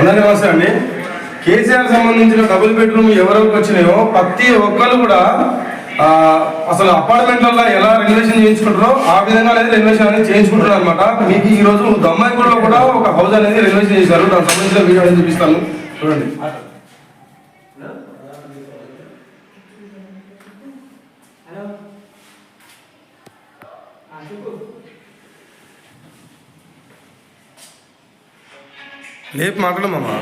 అందరికీ నమస్తే అండి. కేసీఆర్ సంబంధించిన డబుల్ బెడ్రూమ్ ఎవరికి వచ్చినాయో ప్రతి ఒక్కరు కూడా అసలు అపార్ట్మెంట్లలో ఎలా రెనోవేషన్ చేయించుకుంటారో ఆ విధంగా అనేది రెనోవేషన్ అనేది చేయించుకుంటున్నారు అనమాట. మీకు ఈ రోజు దమ్మాయిగూడలో కూడా ఒక హౌస్ అనేది రెనోవేషన్ చేశారు. దానికి సంబంధించిన వీడియో అనేది చూపిస్తాను, చూడండి. లేపు మాట్లాడమమ్మా.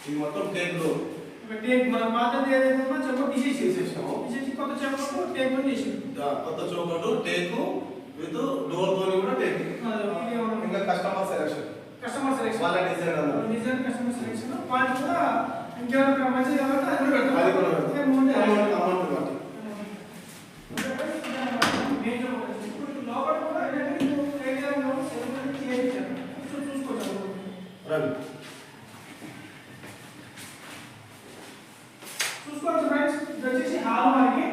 ఇది మొత్తం టేక్లో టేక్ మన పాతది ఏదైతే ఉందో చౌకట్ తీసేసాము. కొత్త చౌకట్ టేక్ చేసి కొత్త చౌకట్ టేక్ విత్ డోర్ తోని కూడా టేక్. ఇంకా కస్టమర్ సెలెక్షన్ వాళ్ళ డిజైన్ కస్టమర్ సెలెక్షన్ పాయింట్ కూడా ఇంకేమైనా మంచిది కాబట్టి అది కూడా పెట్టాలి. అమౌంట్ బట్టి లోపల కూడా చూసుకోవచ్చు. చూసుకోవచ్చు ఫ్రెండ్స్, ఇది వచ్చేసి హాల్ మనకి.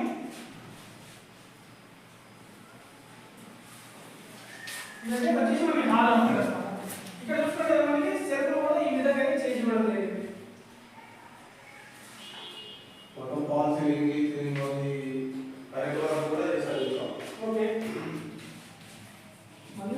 ఇదంటే వచ్చేసి మనకి హాల్ అన్నమాట. ఇక్కడ చూసుకుంటే మనకి సెల్ఫ్ కూడా ఈ విధంగా చేసి ఇవ్వడం జరిగింది. మొత్తం ఫాల్ సీలింగ్ కరెక్ట్ వర్క్ కూడా చేశారు. ఓకే, మళ్ళీ